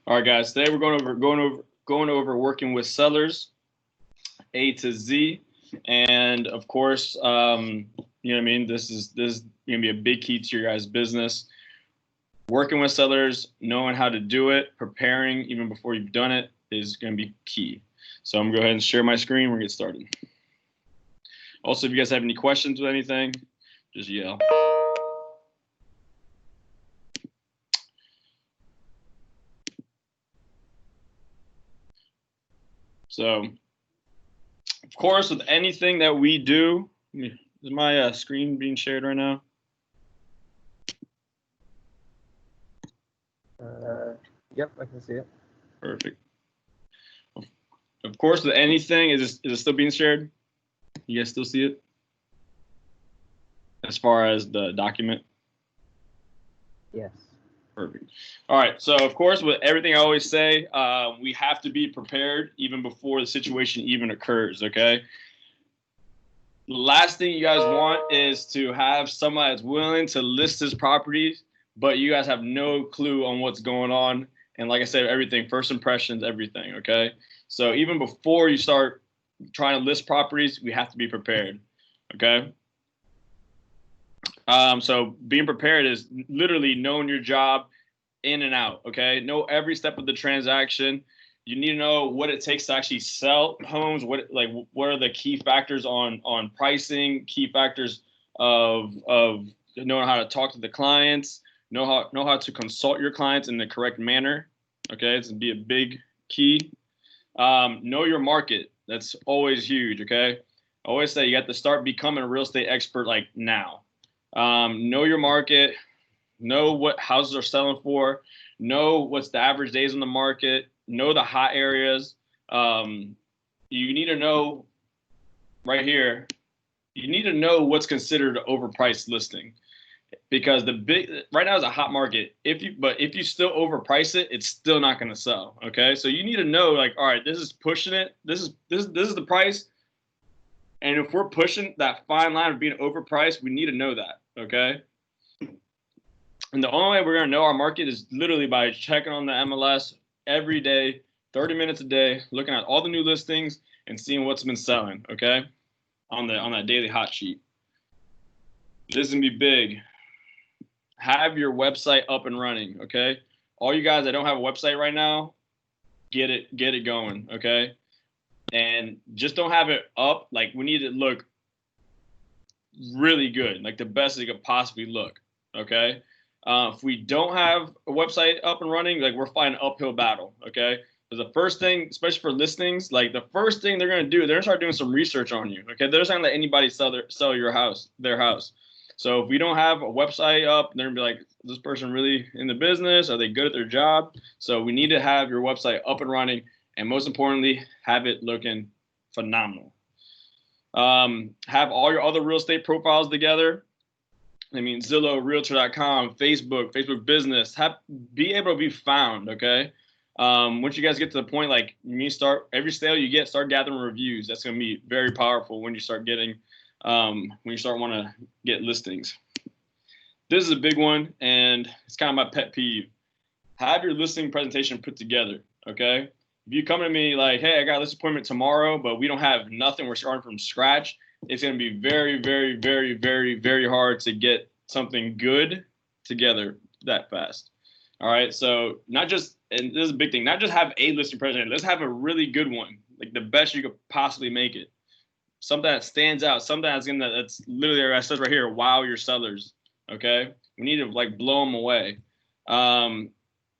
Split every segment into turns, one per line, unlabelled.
All right, guys. Today we're going over working with sellers, A to Z, and of course, you know what I mean. This is gonna be a big key to your guys' business. Working with sellers, knowing how to do it, preparing even before you've done it is gonna be key. So I'm gonna go ahead and share my screen. We're gonna get started. Also, if you guys have any questions with anything, just yell. So, of course, with anything that we do, is my screen being shared right now?
Yep, I can see it.
Perfect. Of course, with anything, is it still being shared? You guys still see it? As far as the document?
Yes.
Perfect. All right. So, of course, with everything I always say, we have to be prepared even before the situation even occurs, okay? The last thing you guys want is to have somebody that's willing to list his properties, but you guys have no clue on what's going on. And like I said, everything, first impressions, everything, okay? So even before you start trying to list properties, we have to be prepared, okay? So being prepared is literally knowing your job in and out, okay? Know every step of the transaction. You need to know what it takes to actually sell homes. What are the key factors on pricing? Key factors of knowing how to talk to the clients. Know how to consult your clients in the correct manner. Okay, it's gonna be a big key. Know your market. That's always huge. Okay, I always say you have to start becoming a real estate expert like now. Know your market. Know what houses are selling for. Know what's the average days on the market. Know the hot areas. You need to know right here. You need to know what's considered an overpriced listing, because right now is a hot market. If you still overprice it, it's still not going to sell. Okay, so you need to know, like, all right, this is pushing it. This is the price, and if we're pushing that fine line of being overpriced, we need to know that. Okay. And the only way we're going to know our market is literally by checking on the MLS every day, 30 minutes a day, looking at all the new listings and seeing what's been selling, okay, on that daily hot sheet. This is going to be big. Have your website up and running, okay? All you guys that don't have a website right now, get it going, okay? And just don't have it up. Like, we need it to look really good, like the best it could possibly look, okay? If we don't have a website up and running, like, we're fighting an uphill battle, okay? Because the first thing, especially for listings, like, the first thing they're going to do, they're going to start doing some research on you, okay? They're just not going to let anybody sell their house. So if we don't have a website up, they're going to be like, is this person really in the business? Are they good at their job? So we need to have your website up and running, and most importantly, have it looking phenomenal. Have all your other real estate profiles together. I mean, Zillow, Realtor.com, Facebook Business. Be able to be found, okay? Once you guys get to the point, like, you start every sale you get, start gathering reviews. That's going to be very powerful when you start getting, when you start want to get listings. This is a big one, and it's kind of my pet peeve. Have your listing presentation put together, okay? If you come to me like, hey, I got a listing appointment tomorrow, but we don't have nothing, we're starting from scratch, it's going to be very, very, very, very, very hard to get something good together that fast. All right. So and this is a big thing, not just have a listing presentation. Let's have a really good one, like the best you could possibly make it. Something that stands out, something that's literally, I said right here, wow your sellers. Okay. We need to, like, blow them away.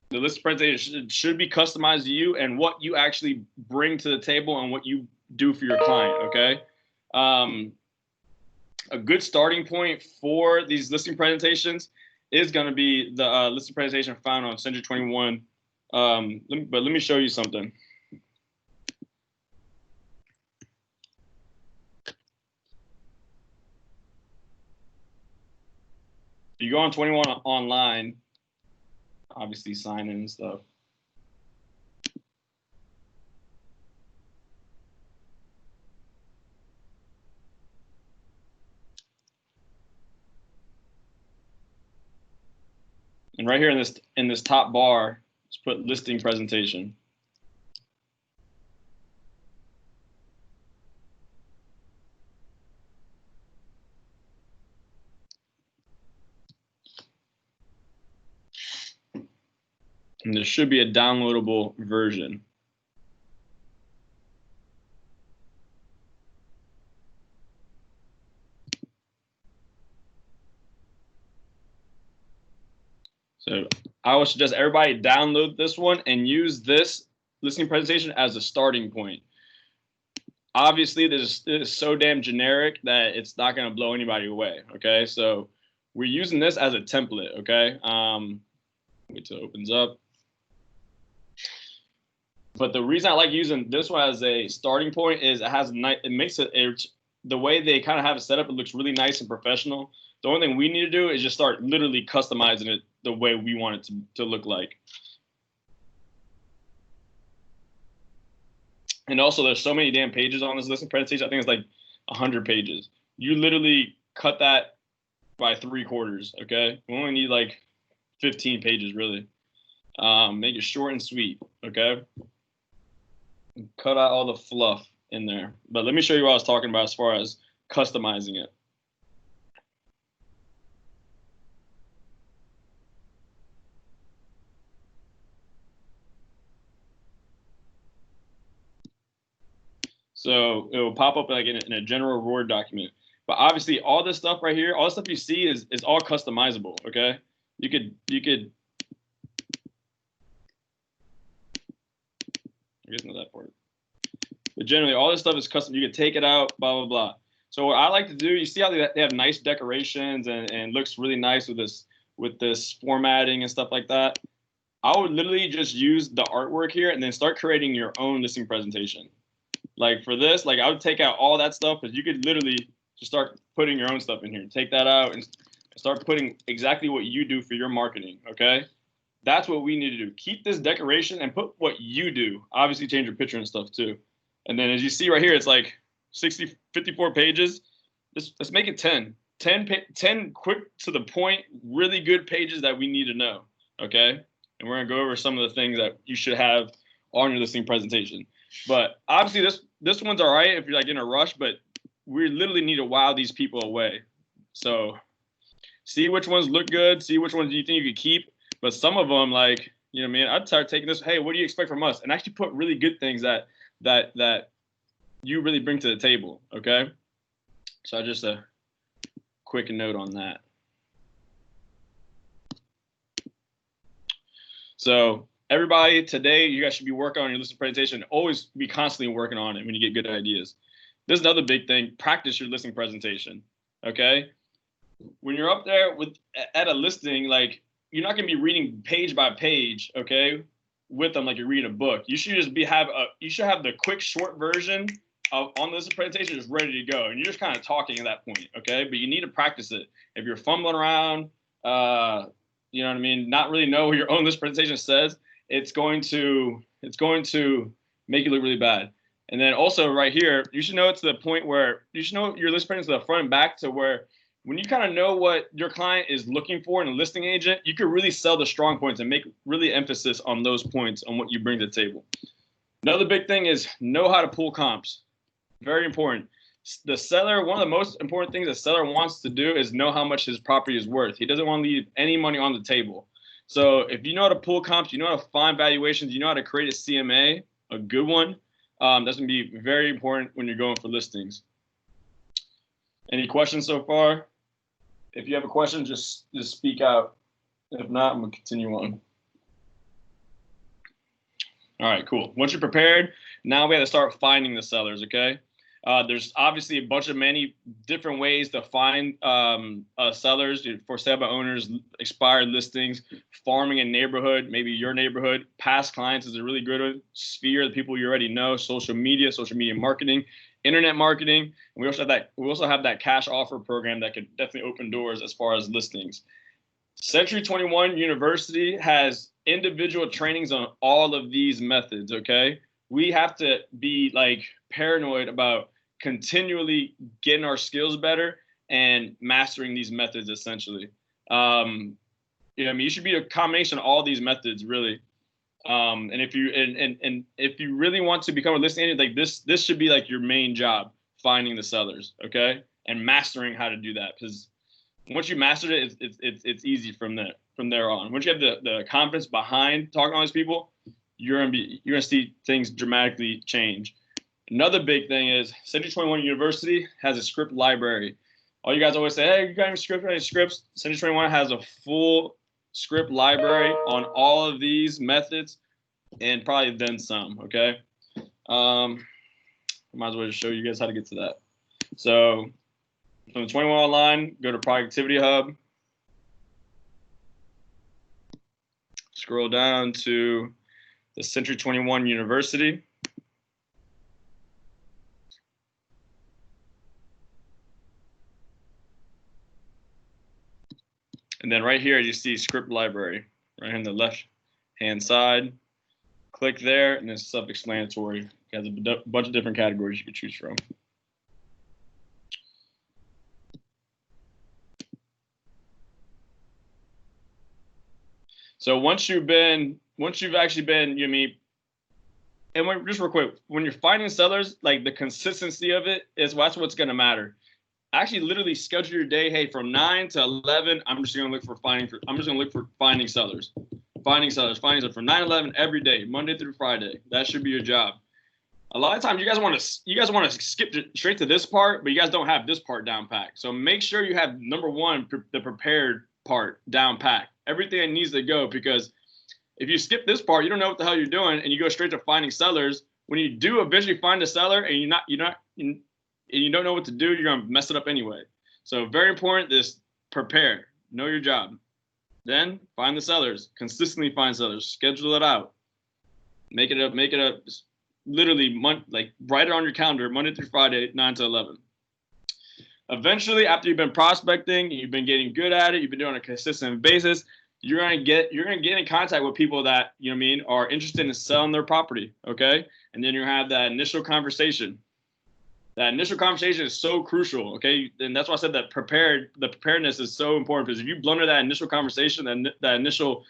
The listing presentation should be customized to you and what you actually bring to the table and what you do for your client. Okay. A good starting point for these listing presentations is going to be the listing presentation found on Century 21. But let me show you something. You go on 21 online, obviously sign in and stuff. And right here in this top bar, Let's put listing presentation. And there should be a downloadable version. So I would suggest everybody download this one and use this listing presentation as a starting point. Obviously, this is so damn generic that it's not going to blow anybody away. Okay, so we're using this as a template. Okay, wait till it opens up. But the reason I like using this one as a starting point is it makes it the way they kind of have it set up. It looks really nice and professional. The only thing we need to do is just start literally customizing it the way we want it to look like. And also, there's so many damn pages on this listing presentation. I think it's like 100 pages. You literally cut that by 3/4. Okay, we only need like 15 pages really. Make it short and sweet. Okay. Cut out all the fluff in there. But let me show you what I was talking about as far as customizing it. So it will pop up like in a general Word document. But obviously, all this stuff right here, all the stuff you see is all customizable. Okay, you could. I guess not that part. But generally, all this stuff is custom. You can take it out, blah, blah, blah. So what I like to do, you see how they have nice decorations and looks really nice with this formatting and stuff like that. I would literally just use the artwork here and then start creating your own listing presentation. Like for this, like I would take out all that stuff, because you could literally just start putting your own stuff in here. Take that out and start putting exactly what you do for your marketing, okay? That's what we need to do. Keep this decoration and put what you do. Obviously change your picture and stuff too. And then as you see right here, it's like 54 pages. Let's make it 10. 10 quick to the point, really good pages that we need to know, okay? And we're gonna go over some of the things that you should have on your listing presentation. But obviously this one's all right if you're like in a rush, but we literally need to wow these people away. So see which ones look good, see which ones you think you could keep. But some of them, like, you know what I mean, I'd start taking this, hey, what do you expect from us? And actually put really good things that you really bring to the table, okay? So just a quick note on that. So everybody, today, you guys should be working on your listing presentation. Always be constantly working on it when you get good ideas. This is another big thing. Practice your listing presentation, okay? When you're up there at a listing, like, you're not going to be reading page by page, okay, with them like you're reading a book. You should just you should have the quick, short version on this presentation just ready to go, and you're just kind of talking at that point, okay? But you need to practice it. If you're fumbling around, you know what I mean, not really know what your own list presentation says, it's going to make you look really bad. And then also right here, you should know it to the point where you should know your list presentation to the front and back, to where when you kind of know what your client is looking for in a listing agent, you could really sell the strong points and make really emphasis on those points on what you bring to the table. Another big thing is know how to pull comps. Very important. The seller, one of the most important things the seller wants to do is know how much his property is worth. He doesn't want to leave any money on the table. So if you know how to pull comps, you know how to find valuations, you know how to create a CMA, a good one, that's going to be very important when you're going for listings. Any questions so far? If you have a question, just speak out. If not, I'm going to continue on. All right, cool. Once you're prepared, now we have to start finding the sellers, okay? There's obviously many different ways to find sellers, for sale by owners, expired listings, farming in neighborhood, maybe your neighborhood. Past clients is a really good one. Sphere, the people you already know. Social media marketing, internet marketing. And we also have that cash offer program that could definitely open doors as far as listings. Century 21 University has individual trainings on all of these methods, okay? We have to be like paranoid about continually getting our skills better and mastering these methods essentially. You know what I mean? You should be a combination of all these methods really. And if you really want to become a listing agent, like this should be like your main job, finding the sellers, okay, and mastering how to do that. Because once you mastered it, it's easy from there on. Once you have the confidence behind talking to all these people, you're gonna see things dramatically change. Another big thing is Century 21 University has a script library. All you guys always say, hey, you got any scripts? Any scripts? Century 21 has a full script library on all of these methods and probably then some, okay? Might as well just show you guys how to get to that. So from the 21 Online, go to Productivity Hub. Scroll down to the Century 21 University. And then right here, you see script library, right on the left-hand side. Click there, and it's self-explanatory. It has a bunch of different categories you can choose from. So once you've actually been, and just real quick, when you're finding sellers, like the consistency of it that's what's going to matter. Actually, literally schedule your day. Hey, from 9 to 11, I'm just going to look for finding sellers. Finding sellers from 9 to 11 every day, Monday through Friday. That should be your job. A lot of times, you guys want to skip straight to this part, but you guys don't have this part down packed. So make sure you have number one, the prepared part down packed. Everything that needs to go, because if you skip this part, you don't know what the hell you're doing, and you go straight to finding sellers. When you do eventually find a seller, and you don't know what to do, you're gonna mess it up anyway. So very important is prepare, know your job. Then find the sellers, consistently find sellers, schedule it out, make it a literally like write it on your calendar, Monday through Friday, 9 to 11. Eventually, after you've been prospecting, you've been getting good at it, you've been doing it on a consistent basis, you're gonna get in contact with people that are interested in selling their property, okay? And then you have that initial conversation. That initial conversation is so crucial, okay? And that's why I said that the preparedness is so important, because if you blunder that initial conversation, that initial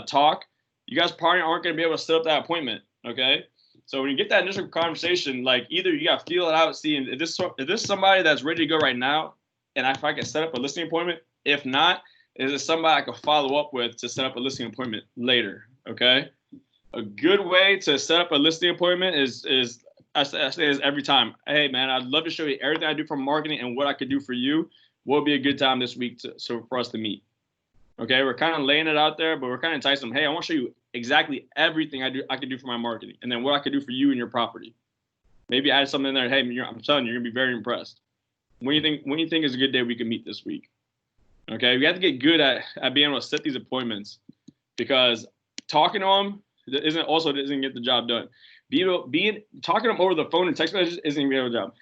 talk, you guys probably aren't going to be able to set up that appointment, okay? So when you get that initial conversation, like either you got to feel it out, see if this somebody that's ready to go right now, and if I can set up a listing appointment. If not, is it somebody I can follow up with to set up a listing appointment later, okay? A good way to set up a listing appointment is I say this every time. Hey, man, I'd love to show you everything I do for marketing and what I could do for you. What would be a good time this week for us to meet? Okay, we're kind of laying it out there, but we're kind of enticing them. Hey, I want to show you exactly everything I could do for my marketing, and then what I could do for you and your property. Maybe add something in there. Hey, I'm telling you, you're gonna be very impressed. When do you think is a good day we can meet this week? Okay, we have to get good at being able to set these appointments, because talking to them doesn't get the job done. Talking to them over the phone and text messages isn't even a job.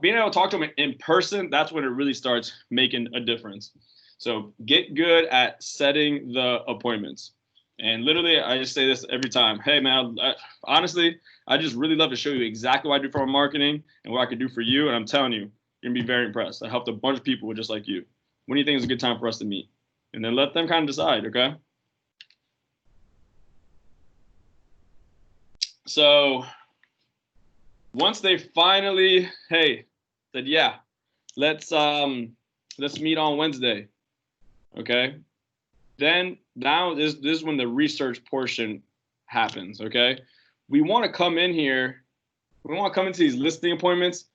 Being able to talk to them in person, that's when it really starts making a difference. So get good at setting the appointments. And literally, I just say this every time. Hey, man, honestly, I just really love to show you exactly what I do for my marketing and what I could do for you. And I'm telling you, you're going to be very impressed. I helped a bunch of people just like you. When do you think is a good time for us to meet? And then let them kind of decide, okay? So once they finally, said, yeah, let's meet on Wednesday, okay? Then now this is when the research portion happens, okay? We want to come in here. We want to come into these listing appointments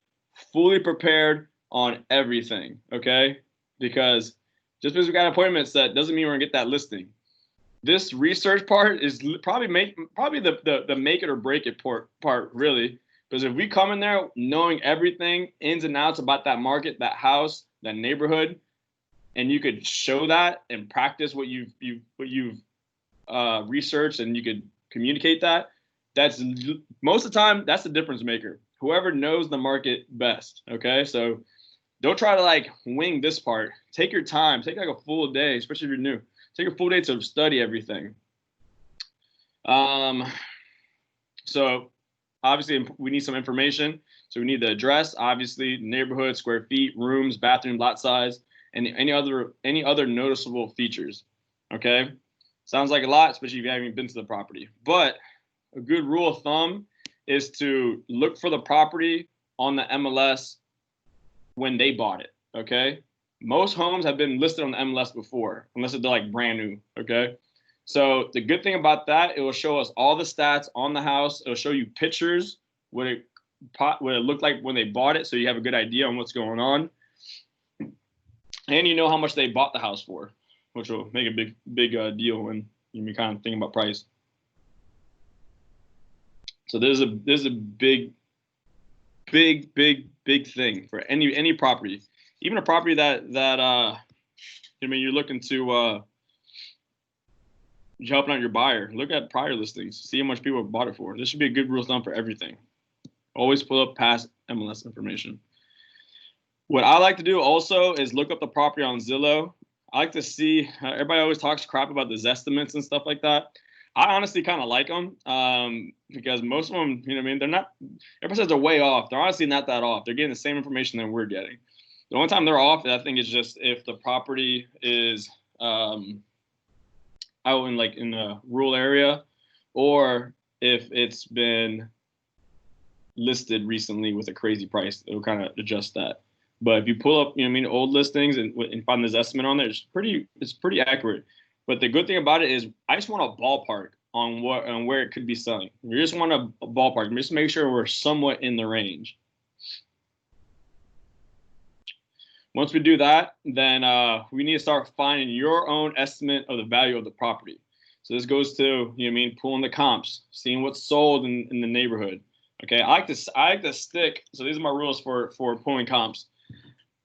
fully prepared on everything, okay? Because just because we got appointments set doesn't mean we're gonna get that listing. This research part is probably the make it or break it part really, because if we come in there knowing everything ins and outs about that market, that house, that neighborhood, and you could show that and practice what you've researched, and you could communicate that. That's most of the time that's the difference maker. Whoever knows the market best. Okay, so don't try to like wing this part. Take your time. Take like a full day, especially if you're new. Take a full day to study everything. So obviously we need some information. So we need the address, obviously, neighborhood, square feet, rooms, bathroom, lot size, and any other noticeable features. Okay. Sounds like a lot, especially if you haven't even been to the property. But a good rule of thumb is to look for the property on the MLS when they bought it, okay? Most homes have been listed on the MLS before, unless they're like brand new, okay? So the good thing about that, it will show us all the stats on the house. It'll show you pictures, what it looked like when they bought it, so you have a good idea on what's going on. And you know how much they bought the house for, which will make a big deal when you kind of think about price. So there's a big thing for any property, even a property that you're looking to helping out your buyer. Look at prior listings, see how much people have bought it for. This should be a good rule of thumb for everything. Always pull up past MLS information. What I like to do also is look up the property on Zillow. I like to see, everybody always talks crap about the Zestimates and stuff like that. I honestly kind of like them because most of them, they're not, everybody says they're way off. They're honestly not that off. They're getting the same information that we're getting. The only time they're off, I think, is just if the property is out in a rural area, or if it's been listed recently with a crazy price, it'll kind of adjust that. But if you pull up, old listings and find this estimate on there, it's pretty accurate. But the good thing about it is I just want a ballpark on where it could be selling. We just want a ballpark. Just make sure we're somewhat in the range. Once we do that, then we need to start finding your own estimate of the value of the property. So this goes to, pulling the comps, seeing what's sold in the neighborhood. Okay, I like to stick. So these are my rules for pulling comps,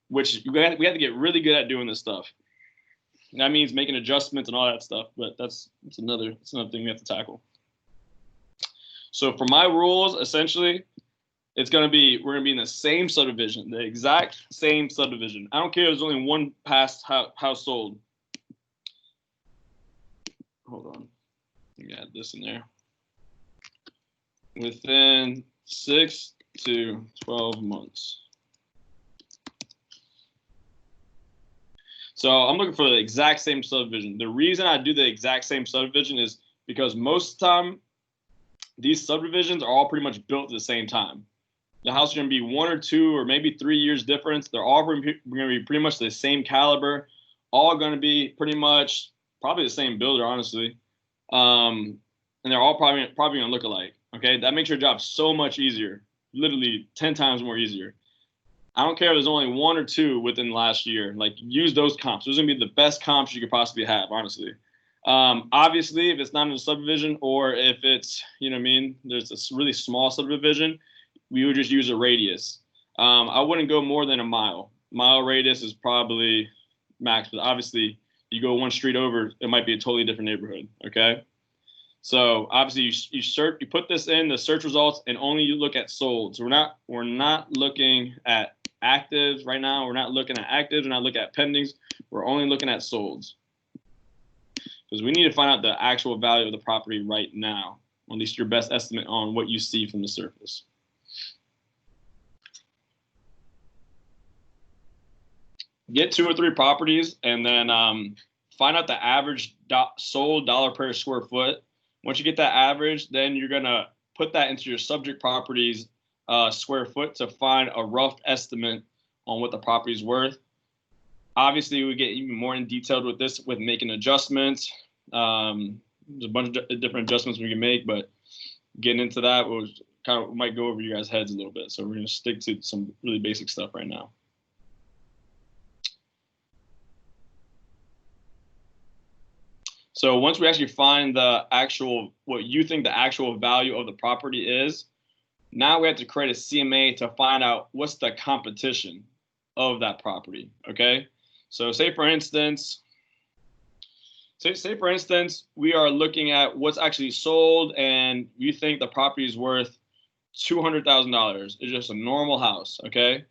which we have to get really good at doing this stuff. That means making adjustments and all that stuff, but that's another thing we have to tackle. So for my rules, essentially, we're gonna be in the same subdivision, the exact same subdivision. I don't care if there's only one past house sold. Hold on, let me add this in there. Within 6 to 12 months. So I'm looking for the exact same subdivision. The reason I do the exact same subdivision is because most of the time, these subdivisions are all pretty much built at the same time. The house is going to be 1 or 2 or maybe 3 years difference. They're all going to be pretty much the same caliber, all going to be pretty much probably the same builder, honestly. And they're all probably going to look alike. Okay, that makes your job so much easier, literally 10 times more easier. I don't care if there's only 1 or 2 within the last year. Like, use those comps. Those are going to be the best comps you could possibly have, honestly. Obviously, if it's not in a subdivision, or if it's, there's a really small subdivision, we would just use a radius. I wouldn't go more than a mile. Mile radius is probably max, but obviously, you go 1 street over, it might be a totally different neighborhood, okay? So obviously you put this in the search results, and only you look at sold. So we're not looking at actives right now. We're not looking at actives. We're not looking at pendings. We're only looking at solds, because we need to find out the actual value of the property right now, or at least your best estimate on what you see from the surface. Get 2 or 3 properties, and then find out the average sold dollar per square foot. Once you get that average, then you're gonna put that into your subject properties square foot to find a rough estimate on what the property is worth. Obviously, we get even more in detailed with this, with making adjustments. There's a bunch of different adjustments we can make, but getting into that might go over you guys' heads a little bit. So we're gonna stick to some really basic stuff right now. So once we actually find what you think the actual value of the property is, now we have to create a CMA to find out what's the competition of that property, okay? So say for instance, we are looking at what's actually sold, and you think the property is worth $200,000. It's just a normal house, okay?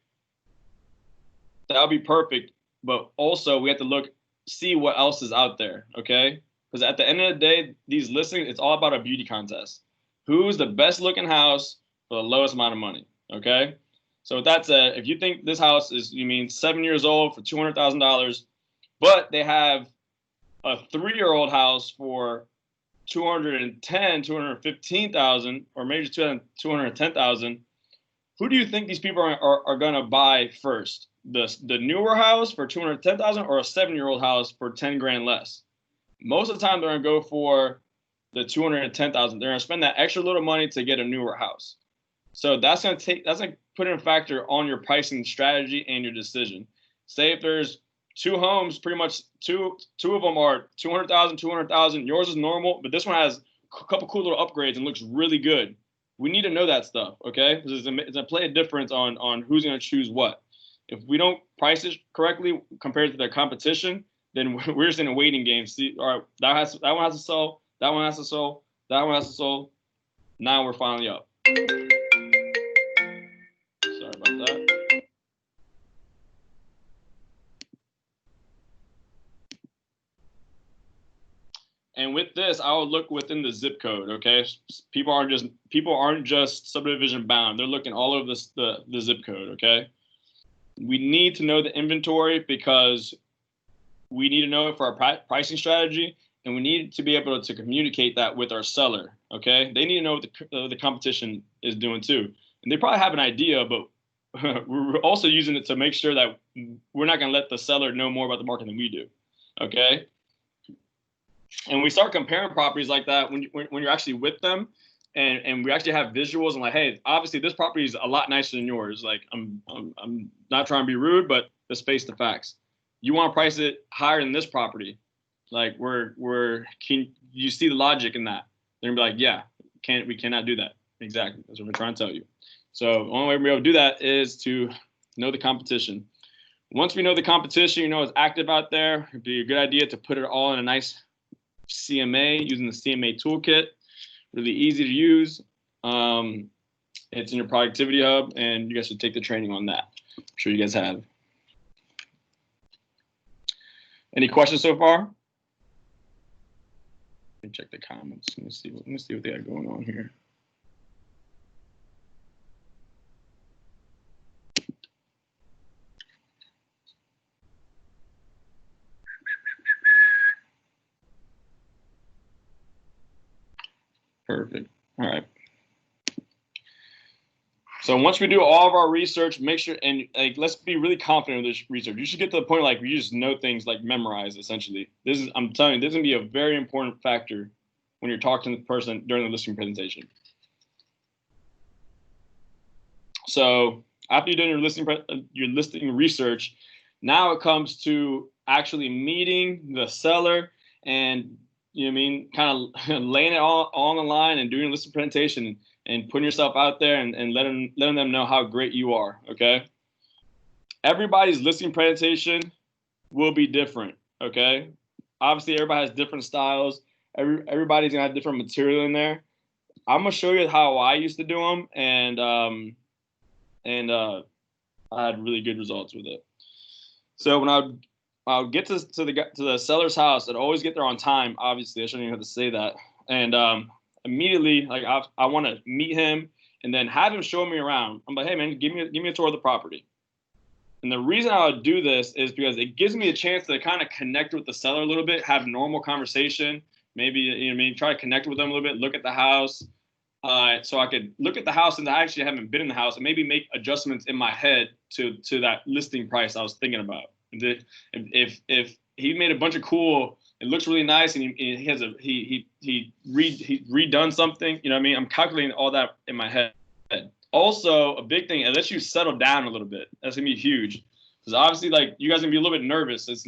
That would be perfect, but also we have to see what else is out there, okay? Because at the end of the day, these listings, it's all about a beauty contest. Who's the best looking house for the lowest amount of money, okay? So with that said, if you think this house is, 7 years old for $200,000, but they have a 3-year-old house for 210, 215,000, or maybe just 210,000, who do you think these people are going to buy first? The newer house for 210,000 or a 7-year-old house for 10 grand less? Most of the time, they're going to go for the 210,000. They're going to spend that extra little money to get a newer house. So that's going to put in a factor on your pricing strategy and your decision. Say if there's 2 homes, pretty much two of them are 200,000, 200,000. Yours is normal, but this one has a couple cool little upgrades and looks really good. We need to know that stuff, okay? Because it's going to play a difference on who's going to choose what. If we don't price it correctly compared to the competition, then we're just in a waiting game. See, all right, that one has to sell, that one has to sell, that one has to sell. Now we're finally up. Sorry about that. And with this, I would look within the zip code. Okay, people aren't just subdivision bound. They're looking all over the zip code. Okay, we need to know the inventory because we need to know it for our pricing strategy, and we need to be able to communicate that with our seller. Okay, they need to know what the competition is doing too, and they probably have an idea, but we're also using it to make sure that we're not going to let the seller know more about the market than we do. Okay. And we start comparing properties like that when you're actually with them, and we actually have visuals and like, hey, obviously this property is a lot nicer than yours. Like I'm not trying to be rude, but let's face the facts. You want to price it higher than this property. Like can you see the logic in that? They're gonna be like, yeah, we cannot do that. Exactly. That's what we're trying to tell you. So the only way we're able to do that is to know the competition. Once we know the competition, it's active out there. It'd be a good idea to put it all in a nice CMA using the CMA toolkit. Really easy to use. It's in your productivity hub, and you guys should take the training on that. I'm sure you guys have. Any questions so far? Let me check the comments. Let me see what they got going on here. Perfect. All right. So once we do all of our research, make sure and let's be really confident with this research. You should get to the point like you just know things like memorize essentially. I'm telling you, this is gonna be a very important factor when you're talking to the person during the listing presentation. So after you've done your listing research, now it comes to actually meeting the seller and kind of laying it all on the line and doing a listing presentation and putting yourself out there and letting them know how great you are. Okay. Everybody's listing presentation will be different. Okay. Obviously, everybody has different styles. Everybody's gonna have different material in there. I'm gonna show you how I used to do them, and I had really good results with it. So when I'll get to the seller's house, I'd always get there on time. Obviously, I shouldn't even have to say that. And immediately, like I want to meet him and then have him show me around. I'm like, hey man, give me a tour of the property. And the reason I would do this is because it gives me a chance to kind of connect with the seller a little bit, have normal conversation, maybe try to connect with them a little bit, look at the house. So I could look at the house and I actually haven't been in the house and maybe make adjustments in my head to that listing price I was thinking about. If he made a bunch of cool, it looks really nice, and he redone something, I'm calculating all that in my head. Also, a big thing, it lets you settle down a little bit. That's gonna be huge, because obviously, like, you guys are gonna be a little bit nervous. It's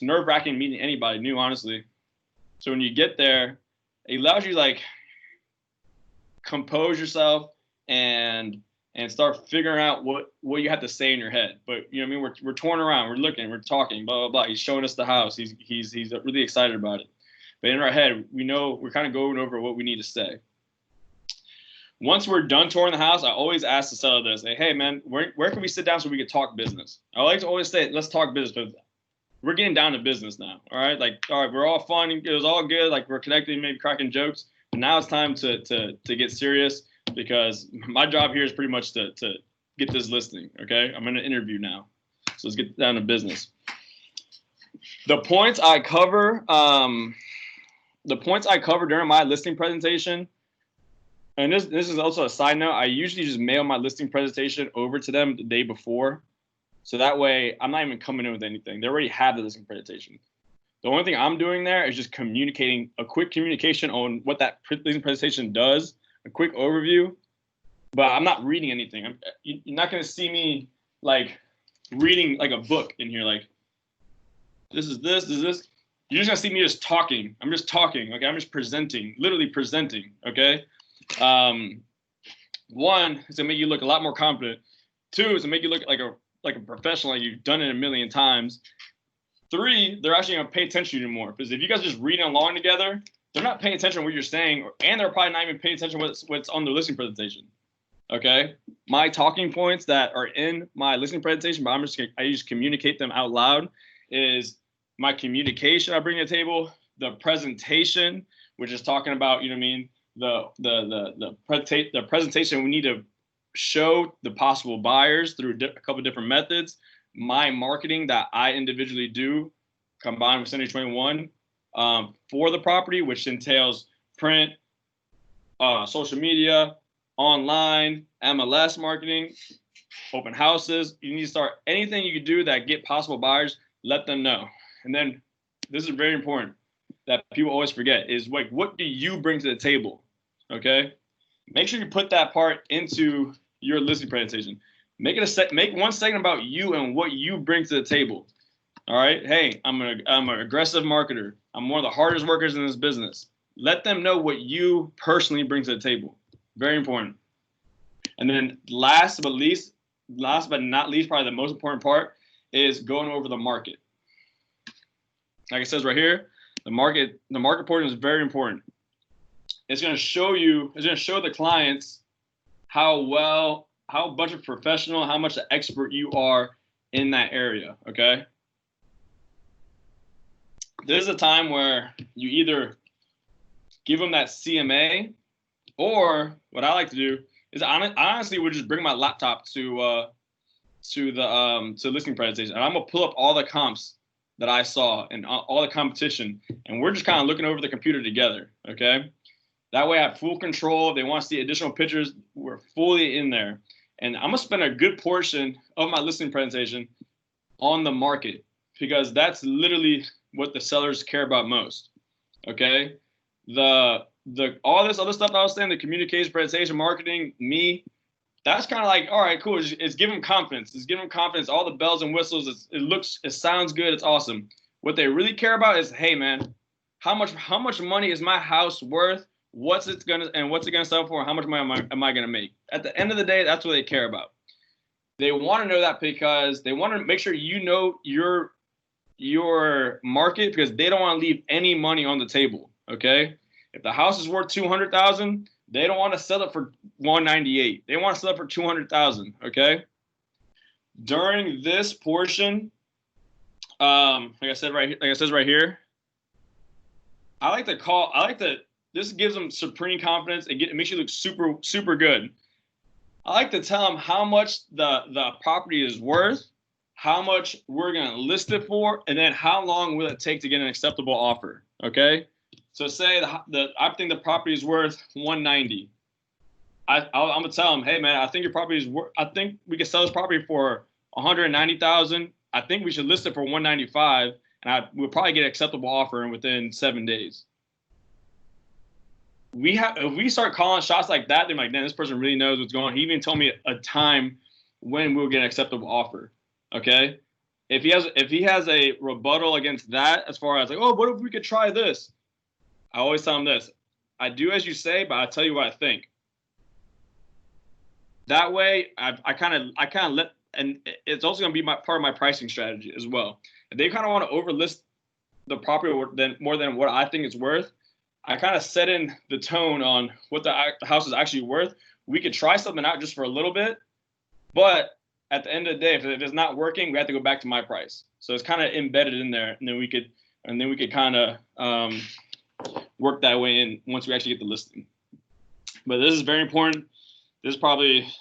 nerve-wracking meeting anybody new, honestly. So when you get there, it allows you like compose yourself and start figuring out what you have to say in your head. But we're touring around, we're looking, we're talking, blah blah blah. He's showing us the house. He's really excited about it. But in our head, we're kind of going over what we need to say. Once we're done touring the house, I always ask the seller this: hey man, where can we sit down so we can talk business? I like to always say, let's talk business, but we're getting down to business now. All right, we're all fun. It was all good. Like, we're connecting, maybe cracking jokes. But now it's time to get serious, because my job here is pretty much to get this listing. Okay, I'm in an interview now, so let's get down to business. The points I cover, during my listing presentation, and this is also a side note, I usually just mail my listing presentation over to them the day before. So that way I'm not even coming in with anything. They already have the listing presentation. The only thing I'm doing there is just communicating, a quick communication on what that listing presentation does, a quick overview, but I'm not reading anything. You're not going to see me like reading like a book in here. Like, this is this. You're just going to see me just talking. I'm just talking. Okay. I'm just presenting, literally presenting. Okay. One is to make you look a lot more confident. Two is to make you look like a professional, like you've done it a million times. Three, they're actually gonna pay attention to you more, because if you guys are just reading along together, they're not paying attention to what you're saying, and they're probably not even paying attention to what's on the listing presentation. Okay, my talking points that are in my listing presentation, but I just communicate them out loud, is my communication I bring to the table, the presentation, which is talking about, you know what I mean, the presentation we need to show the possible buyers through a couple different methods, my marketing that I individually do combined with Century 21 for the property, which entails print, social media, online, MLS marketing, open houses. You need to start anything you can do that get possible buyers, let them know. And then this is very important that people always forget, is like, what do you bring to the table? Okay, make sure you put that part into your listing presentation. Make one segment about you and what you bring to the table. All right. Hey, I'm an aggressive marketer. I'm one of the hardest workers in this business. Let them know what you personally bring to the table. Very important. And then last but not least, probably the most important part is going over the market. Like it says right here, the market portion is very important. It's going to show the clients how much of a professional, how much an expert you are in that area. Okay. There's a time where you either give them that CMA, or what I like to do is I honestly would just bring my laptop to listing presentation, and I'm gonna pull up all the comps that I saw and all the competition, and we're just kind of looking over the computer together. Okay. That way I have full control. If they want to see additional pictures, we're fully in there. And I'm going to spend a good portion of my listing presentation on the market, because that's literally what the sellers care about most. Okay. All this other stuff I was saying, the communication, presentation, marketing, that's kind of like, all right, cool. It's giving them confidence. It's giving them confidence. All the bells and whistles. It sounds good. It's awesome. What they really care about is, hey man, how much money is my house worth? What's it gonna sell for? How much money am I gonna make? At the end of the day, that's what they care about. They want to know that because they want to make sure you know your market, because they don't want to leave any money on the table. Okay, if the house is worth $200,000, they don't want to sell it for $198,000. They want to sell it for $200,000. Okay. During this portion, like I said right here, this gives them supreme confidence. It makes you look super, super good. I like to tell them how much the property is worth, how much we're going to list it for, and then how long will it take to get an acceptable offer. Okay. So say I think the property is worth $190,000. I'm going to tell them, hey man, I think we can sell this property for $190,000. I think we should list it for $195,000, and we'll probably get an acceptable offer within 7 days. If we start calling shots like that, they're like, man, this person really knows what's going on. He even told me a time when we'll get an acceptable offer. Okay. If he has a rebuttal against that, as far as like, oh, what if we could try this? I always tell him this: I do as you say, but I tell you what I think. That way, I kind of let, and it's also going to be part of my pricing strategy as well. If they kind of want to overlist the property more than what I think it's worth, I kind of set in the tone on what the house is actually worth. We could try something out just for a little bit, but at the end of the day, if it's not working, we have to go back to my price. So it's kind of embedded in there, and then we could kind of work that way in once we actually get the listing. But this is very important. This is probably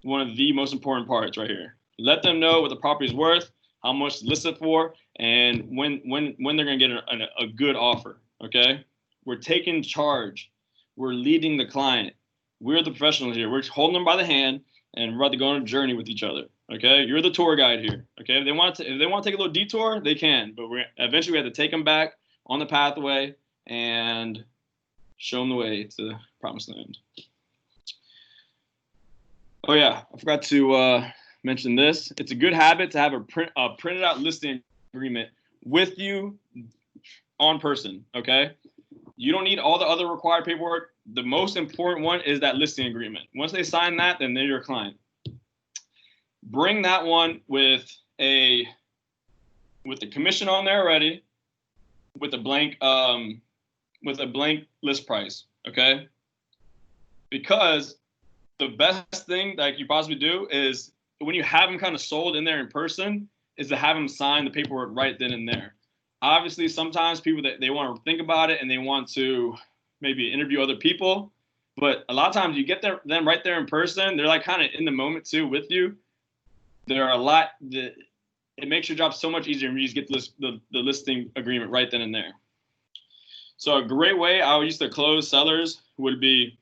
one of the most important parts right here. Let them know what the property is worth. how much to list it for, and when they're going to get a good offer. Okay, we're taking charge. We're leading the client. We're the professionals here. We're holding them by the hand, and we're about to go on a journey with each other. Okay, you're the tour guide here. Okay, if they want to take a little detour, they can, but eventually we have to take them back on the pathway and show them the way to the promised land. Oh yeah, I forgot to mention this. It's a good habit to have a printed out listing agreement with you on person. Okay, you don't need all the other required paperwork. The most important one is that listing agreement. Once they sign that, then they're your client. Bring that one with the commission on there already, with a blank list price. Okay, because the best thing that you possibly do is when you have them kind of sold in there in person is to have them sign the paperwork right then and there. Obviously, sometimes people they want to think about it and they want to maybe interview other people, but a lot of times you get them right there in person. They're like kind of in the moment too with you. There are a lot that it makes your job so much easier when you just get the listing agreement right then and there. So a great way I used to close sellers would be,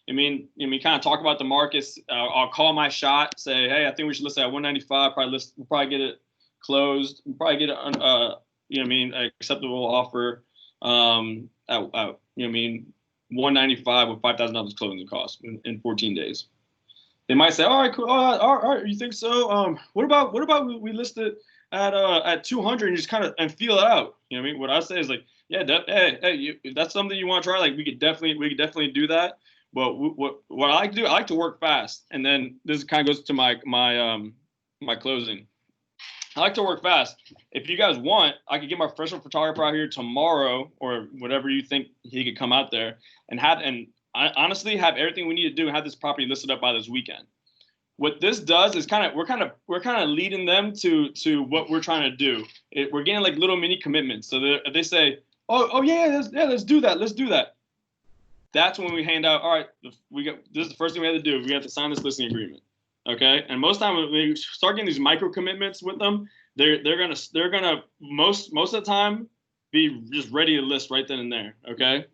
kind of talk about the markets. I'll call my shot, say, hey, I think we should list it at 195. We'll probably get it closed. We'll probably get it, an acceptable offer at 195 with $5,000 closing costs in 14 days. They might say, all right, cool. All right, you think so? What about we list it at 200 and just kind of and feel it out? What I say is like, yeah, if that's something you want to try, like we could definitely do that. But what I like to do, I like to work fast, and then this kind of goes to my closing. I like to work fast. If you guys want, I could get my professional photographer out here tomorrow or whatever you think he could come out there and I honestly have everything we need to do and have this property listed up by this weekend. What this does is we're kind of leading them to what we're trying to do. We're getting like little mini commitments. So if they say, let's do that. That's when we hand out, all right, this is the first thing we have to do. We have to sign this listing agreement. Okay. And most time when we start getting these micro commitments with them, they're gonna most of the time be just ready to list right then and there. Okay.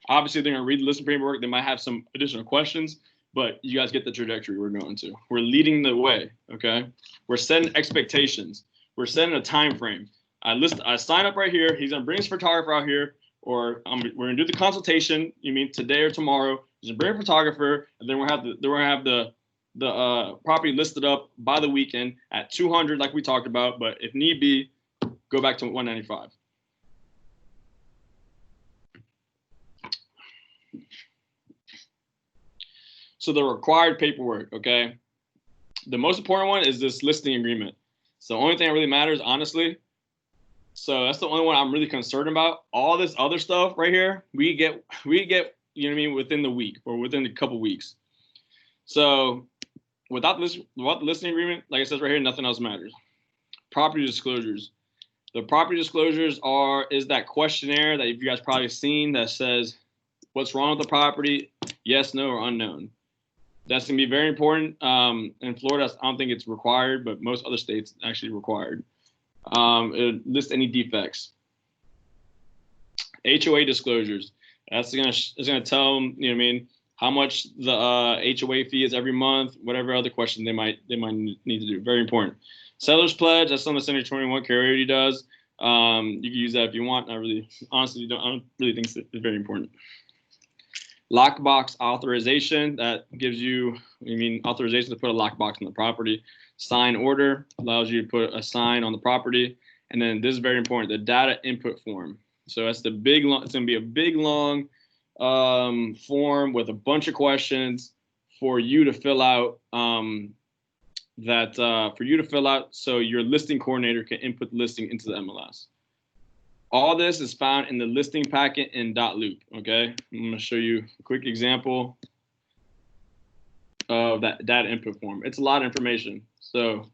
Obviously they're gonna read the listing paperwork. They might have some additional questions, but you guys get the trajectory we're going to. We're leading the way. Okay. We're setting expectations. We're setting a time frame. I sign up right here. He's gonna bring his photographer out here. Or we're gonna do the consultation. You mean today or tomorrow? He's gonna bring a photographer, and then we're gonna have the property listed up by the weekend at 200, like we talked about. But if need be, go back to 195. So the required paperwork, okay? The most important one is this listing agreement. So the only thing that really matters, honestly. So that's the only one I'm really concerned about. All this other stuff right here, we get, within the week or within a couple weeks. So without the listing agreement, like I said right here, nothing else matters. Property disclosures. The property disclosures is that questionnaire that you guys probably seen that says what's wrong with the property, yes, no, or unknown. That's gonna be very important. In Florida, I don't think it's required, but most other states actually required. It lists any defects. HOA disclosures. That's gonna tell them, how much the HOA fee is every month, whatever other question they might need to do. Very important. Seller's pledge. That's something the Senator 21 carrier does. You can use that if you want. I don't really think it's very important. Lockbox authorization. That gives you, authorization to put a lockbox on the property. Sign order allows you to put a sign on the property. And then this is very important, the data input form. So that's it's going to be a big, long form with a bunch of questions for you to fill out so your listing coordinator can input the listing into the MLS. All this is found in the listing packet in .loop, okay? I'm going to show you a quick example of that data input form. It's a lot of information. So,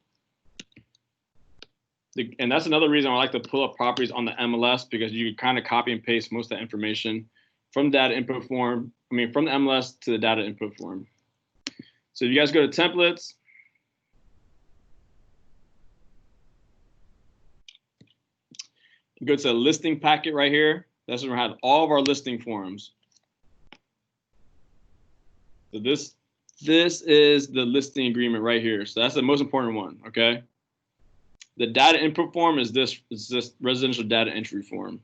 and that's another reason I like to pull up properties on the MLS, because you can kind of copy and paste most of that information from data input form. From the MLS to the data input form. So if you guys go to templates, Go to the listing packet right here. That's where we have all of our listing forms. So this is the listing agreement right here. So that's the most important one, okay? The data input form is this residential data entry form.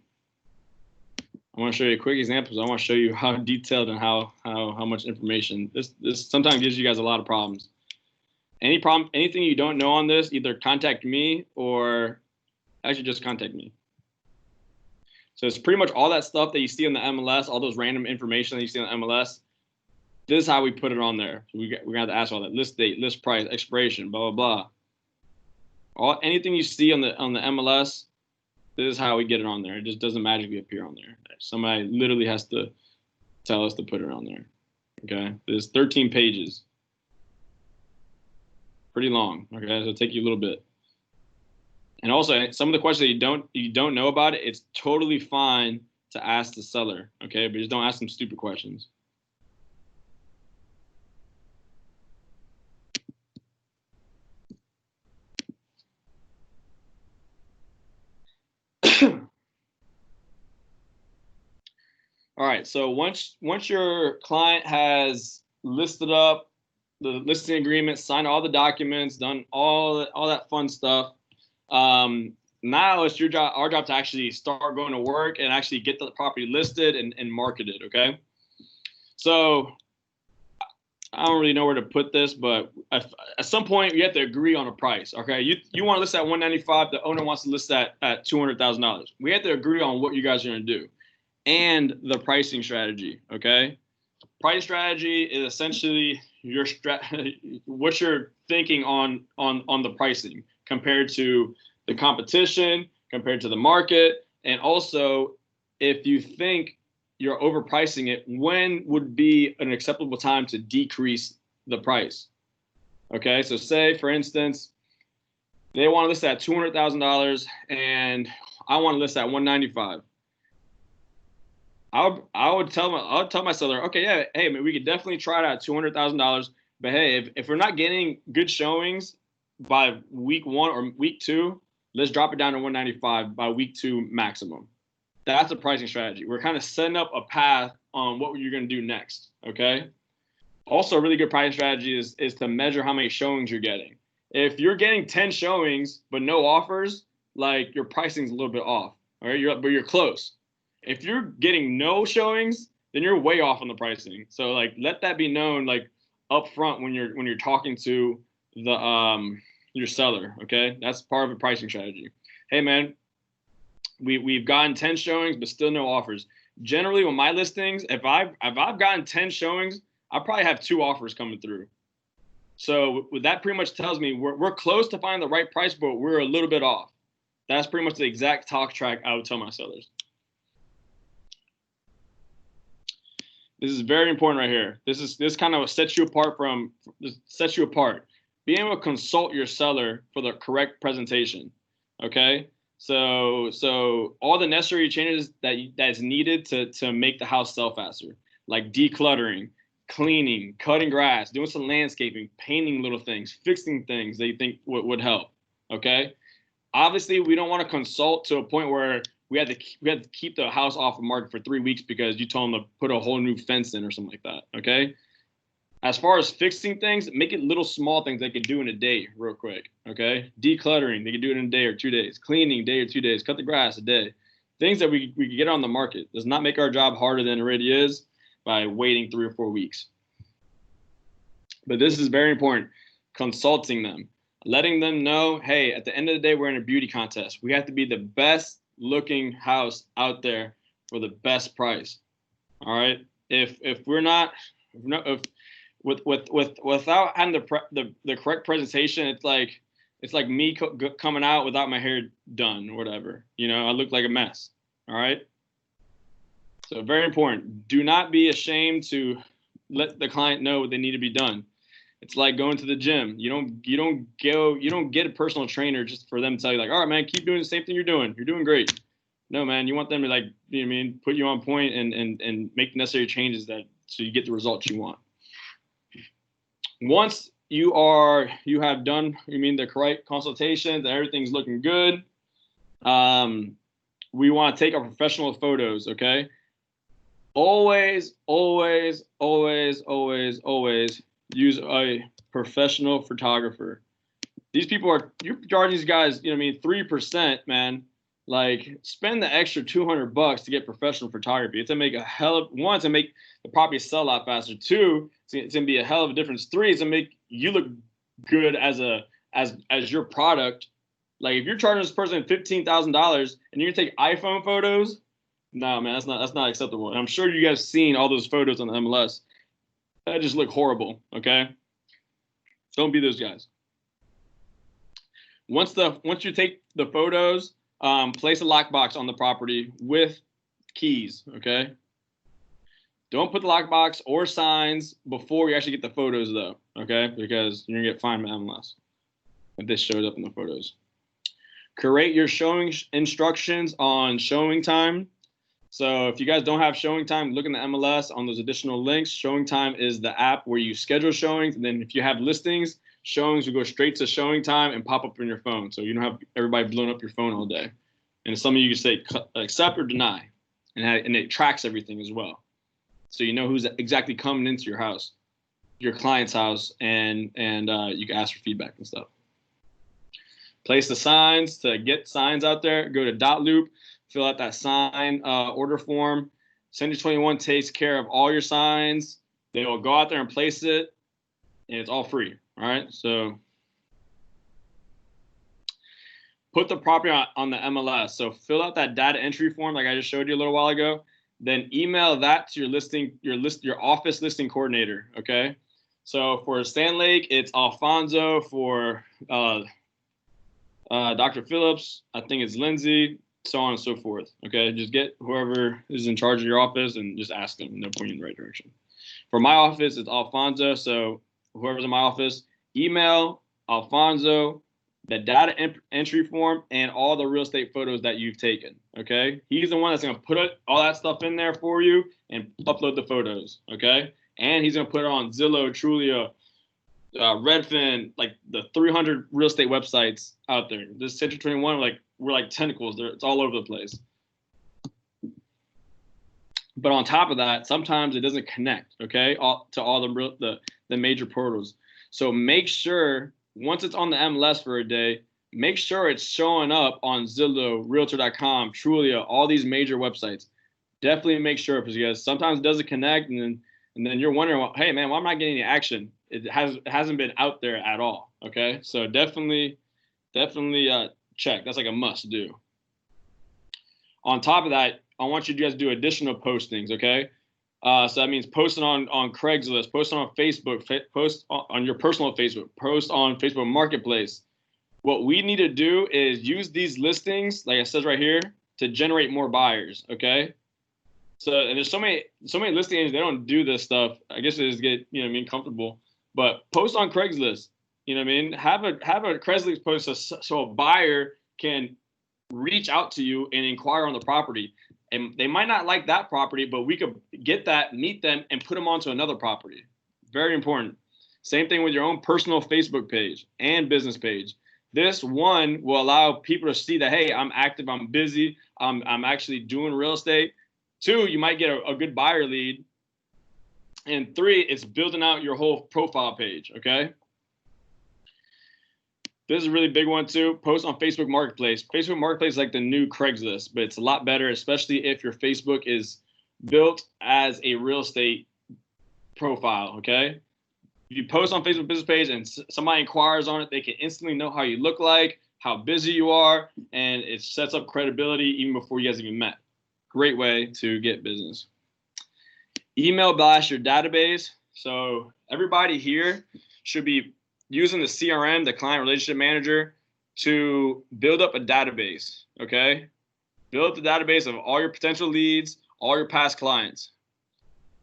I want to show you a quick example. I want to show you how detailed and how much information. This sometimes gives you guys a lot of problems. Anything you don't know on this, either contact me or actually just contact me. So it's pretty much all that stuff that you see on the MLS, all those random information that you see on the MLS. This is how we put it on there. So we're gonna have to ask all that: list date, list price, expiration, blah blah blah. Anything you see on the MLS, this is how we get it on there. It just doesn't magically appear on there. Somebody literally has to tell us to put it on there. Okay, there's 13 pages. Pretty long. Okay, so it'll take you a little bit. And also, some of the questions that you don't know about it, it's totally fine to ask the seller, okay? But just don't ask them stupid questions. All right, so once your client has listed up the listing agreement, signed all the documents, done all that fun stuff, now it's our job to actually start going to work and actually get the property listed and marketed, okay? So I don't really know where to put this, but at some point you have to agree on a price, okay? You want to list at $195, the owner wants to list that at $200,000. We have to agree on what you guys are going to do and the pricing strategy, okay? Price strategy is essentially what you're thinking on the pricing compared to the competition, compared to the market, and also if you think you're overpricing it, when would be an acceptable time to decrease the price? Okay, so say for instance, they want to list at $200,000 and I want to list at $195,000. I would tell my seller, okay, yeah, hey, man, we could definitely try it at $200,000, but hey, if we're not getting good showings by week 1 or week 2, let's drop it down to $195,000 by week 2 maximum. That's a pricing strategy. We're kind of setting up a path on what you're going to do next, okay? Also, a really good pricing strategy is to measure how many showings you're getting. If you're getting 10 showings but no offers, like your pricing's a little bit off, all right? But you're close. If you're getting no showings, then you're way off on the pricing. So like let that be known like up front when you're talking to the your seller, okay? That's part of a pricing strategy. Hey man, we've gotten 10 showings but still no offers. Generally on my listings, if I've gotten 10 showings, I probably have 2 offers coming through. So that pretty much tells me we're close to finding the right price, but we're a little bit off. That's pretty much the exact talk track I would tell my sellers. This is very important right here. This kind of sets you apart Being able to consult your seller for the correct presentation. Okay. So all the necessary changes that's needed to make the house sell faster, like decluttering, cleaning, cutting grass, doing some landscaping, painting little things, fixing things that you think would help. Okay. Obviously, we don't want to consult to a point where we had to keep the house off the market for 3 weeks because you told them to put a whole new fence in or something like that. Okay. As far as fixing things, make it little small things they could do in a day real quick. Okay. Decluttering, they could do it in a day or 2 days. Cleaning, a day or 2 days. Cut the grass, a day. Things that we could get on the market. Does not make our job harder than it already is by waiting 3 or 4 weeks. But this is very important. Consulting them. Letting them know, hey, at the end of the day, we're in a beauty contest. We have to be the best looking house out there for the best price. All right. If without having the correct presentation, it's like me coming out without my hair done or whatever. You know, I look like a mess. All right. So very important. Do not be ashamed to let the client know what they need to be done. It's like going to the gym. You don't get a personal trainer just for them to tell you like, all right, man, keep doing the same thing you're doing. You're doing great. No, man, you want them to like, you know what I mean, put you on point and make the necessary changes so you get the results you want. Once you have done, the correct consultations and everything's looking good. we want to take our professional photos, okay? Always, always, always, always, always use a professional photographer. These people are, you're charging these guys, you know what I mean, 3%, man. Like, spend the extra $200 to get professional photography. It's gonna make a hell of, one, to make the property sell a lot faster. Two, it's gonna be a hell of a difference. Three, it's gonna make you look good as your product. Like, if you're charging this person $15,000 and you're gonna take iPhone photos, no, man, that's not acceptable. And I'm sure you guys seen all those photos on the MLS. That just look horrible. Okay, don't be those guys. Once you take the photos, place a lockbox on the property with keys. Okay. Don't put the lockbox or signs before you actually get the photos, though. Okay, because you're gonna get fined by MLS if this shows up in the photos. Create your showing instructions on showing time. So if you guys don't have showing time, look in the MLS on those additional links. Showing time is the app where you schedule showings. And then if you have listings, showings will go straight to showing time and pop up on your phone. So you don't have everybody blowing up your phone all day. And some of you can say accept or deny. And it tracks everything as well. So you know who's exactly coming into your house, your client's house, and you can ask for feedback and stuff. Place the signs. To get signs out there, go to Dotloop. Fill out that sign order form. Century 21 takes care of all your signs. They will go out there and place it, and it's all free. All right. So put the property on the MLS. So fill out that data entry form like I just showed you a little while ago. Then email that to your office listing coordinator. Okay. So for Sand Lake, it's Alfonso. For Dr. Phillips, I think it's Lindsay. So on and so forth. Okay, just get whoever is in charge of your office and just ask them, and they'll point you in the right direction. For my office, it's Alfonso. So whoever's in my office, email Alfonso the data entry form and all the real estate photos that you've taken. Okay, he's the one that's gonna put all that stuff in there for you and upload the photos. Okay, and he's gonna put it on Zillow, Trulia, Redfin, like the 300 real estate websites out there. This Century 21, we're like tentacles. It's all over the place. But on top of that, sometimes it doesn't connect, okay, to all the major portals. So make sure once it's on the MLS for a day, make sure it's showing up on Zillow, Realtor.com, Trulia, all these major websites. Definitely make sure, because sometimes it doesn't connect, and then you're wondering, well, hey man, why am I not getting any action? It hasn't been out there at all. Okay, so definitely check. That's like a must do. On top of that, I want you guys to do additional postings. Okay, so that means posting on Craigslist, posting on Facebook, post on your personal Facebook, post on Facebook Marketplace. What we need to do is use these listings, like it says right here, to generate more buyers. Okay. So, and there's so many listing agents, they don't do this stuff. I guess they just get, comfortable. But post on Craigslist, have a Craigslist post so a buyer can reach out to you and inquire on the property. And they might not like that property, but we could get that, meet them, and put them onto another property. Very important. Same thing with your own personal Facebook page and business page. This one will allow people to see that, hey, I'm active, I'm busy, I'm actually doing real estate. Two, you might get a good buyer lead. And three, it's building out your whole profile page, okay? This is a really big one too. Post on Facebook Marketplace. Facebook Marketplace is like the new Craigslist, but it's a lot better, especially if your Facebook is built as a real estate profile, okay? If you post on Facebook business page and somebody inquires on it, they can instantly know how you look like, how busy you are, and it sets up credibility even before you guys even met. Great way to get business. Email blast your database. So everybody here should be using the CRM, the client relationship manager, to build up a database. Okay, build up the database of all your potential leads, all your past clients,